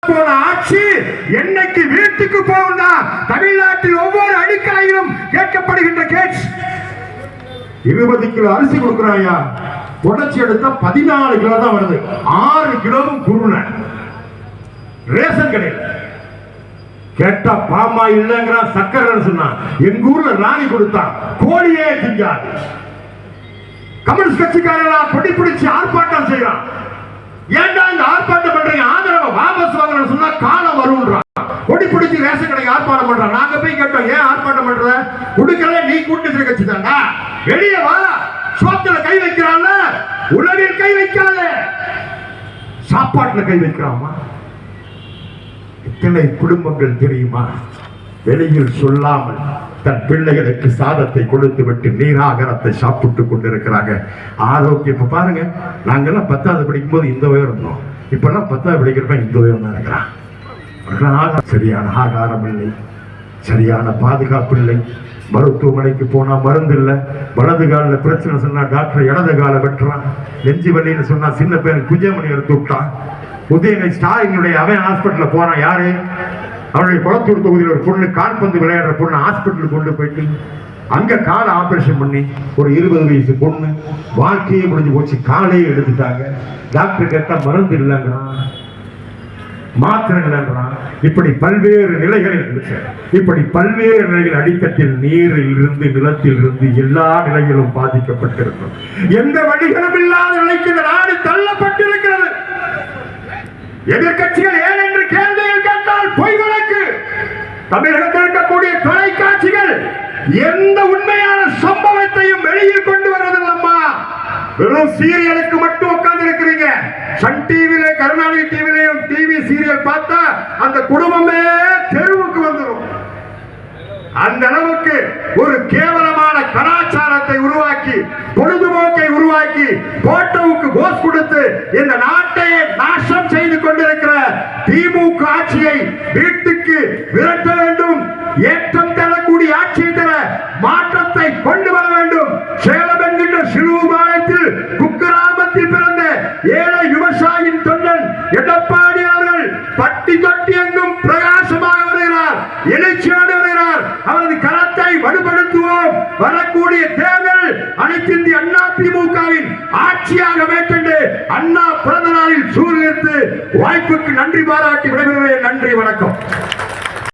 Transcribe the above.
போன ஆட்சி என்னைக்கு வீட்டுக்கு போகும்னா தமிழ்நாட்டில் ஒவ்வொரு அடிக்கலையிலும் கேட்கப்படுகின்ற கேட்ச் 20 கிலோ அரிசி கொடுக்குறாயா, புடச்சி எடுத்தா 14 கிலோ தான் வருது. 6 கிலோவும் குருணை ரேஷன் கடையில் கேட்டா பாமா இல்லங்கிற சக்கரை சொன்னா. எங்க ஊர்ல ராணி கொடுத்தான், கோழியே திங்காது. கம்யூனிஸ்ட் கட்சிக்காரன் கொடி பிடிச்சு ஆர்ப்பாட்டம் செய்யறான். ஏன்டா இந்த ஆர்ப்பாட்டம் பண்றீங்க, ஆதரவை வாபஸ் வாங்கணும்னு சொன்னா காலம் வரும்ன்றான். கொடி பிடிச்சு ரேஷன் கடைக்கு ஆர்ப்பாட்டம் பண்றான். நாங்க போய் கேட்டோம், ஏன் ஆர்ப்பாட்டம் பண்ற? கொடுக்கல, நீ கூட்டணி கட்சி தாண்டா, வெளியே வா. சோத்துல கை வைக்கிறான், உணவில் கை வைக்காத, சாப்பாட்டுல கை வைக்கிறாமா. இத்தனை குடும்பங்கள் தெரியுமா வெளியில் சொல்லாமல் தன் பிள்ளைகளுக்கு சாதத்தை கொடுத்து விட்டு நீராகரத்தை சாப்பிட்டுக் கொண்டிருக்கிறாங்க. ஆரோக்கியம் இப்ப பாருங்க, நாங்கெல்லாம் 10வது படிக்கும் போது இந்த உயரம் இருந்தோம். இப்பெல்லாம் 10வது படிக்கிறப்ப இந்த உயரம் தான் இருக்கிறான். சரியான ஆகாரம் இல்லை, சரியான பாதுகாப்பு இல்லை. மருத்துவமனைக்கு போனா மருந்து இல்லை. வலது காலில் பிரச்சனை சொன்னா டாக்டர் இடது கால வெட்டுறான். நெஞ்சு வலின்னு சொன்னா சின்ன பையன் குஞ்சமணி எடுத்து விட்டான். உதயநிதி ஸ்டாலினுடைய அவன் ஹாஸ்பிட்டல்ல போறான். யாரு? அவருடைய குளத்தூர் தொகுதியில் ஒரு பொண்ணு, கால்பந்து விளையாடுற பொண்ணு ஹாஸ்பிட்டலுக்கு கொண்டு போயிட்டு அங்க கால ஆபரேஷன் பண்ணி ஒரு 20 வயசு பொண்ணு வாழ்க்கையே முடிஞ்சு போச்சு. காலையே எடுத்துட்டாங்க. டாக்டர் கேட்டா மருந்து இல்லைங்கிறான், மாத்திரை இல்லைங்கிறான். இப்படி பல்வேறு நிலைகளில் அடித்தட்டில் நீரில் இருந்து நிலத்தில் இருந்து எல்லா நிலையிலும் பாதிக்கப்பட்டிருக்கும். எந்த வழிகளும் இல்லாத நிலைக்கு இந்த நாடு தள்ளப்பட்டிருக்கிறது. எதிர்கட்சிகள் ஏன் என்று கேள்வியில் கேட்டால் பொய் வழக்கு. தமிழகத்தில் இருக்கக்கூடிய தொலைக்காட்சிகள் எந்த உண்மையான சம்பவத்தையும் வெளியில் கொண்டு வருவதில்லம்மா. வெறும் சீரியலுக்கு மட்டும் உட்கார்ந்து இருக்கிறீங்க. சன் டிவில, கருணாநிதி டிவிலையும் டிவி சீரியல் பார்த்தா அந்த குடும்பமே தெருவுக்கு வந்துடும். அந்த அளவுக்கு ஒரு கேவலமான கலாச்சாரத்தை உருவாக்கி, பொழுதுபோக்கை உருவாக்கி, போட்டோவுக்கு போஸ் கொடுத்து இந்த நாட்டை நாசம் செய்து கொண்டிருக்கிற திமுக ஆட்சியை வீட்டுக்கு விரட்ட வேண்டும். ஏற்றம் தரக்கூடிய ஆட்சியை தர மாற்றத்தை கொண்டு வர வேண்டும். சேலம் என்கின்ற சிறுபாலத்தில் குக்கிராமத்தில் பிறந்த ஏழை விவசாயின் தொண்டன் எடப்பாடி அவர்கள் பட்டி தொட்டி எங்கும் பிரகாசமாக வருகிறார், எழுச்சியோடு வருகிறார். அவரது கரத்தை வலுப்படுத்துவோம். வரக்கூடிய தேர்தல் அனைத்து இந்திய அண்ணா திமுகவின் ஆட்சியாக வேண்டும். அண்ணா பிறந்த நாளில் சூரியத்து வாய்ப்புக்கு நன்றி பாராட்டி விடைபெறுகிறேன். நன்றி, வணக்கம்.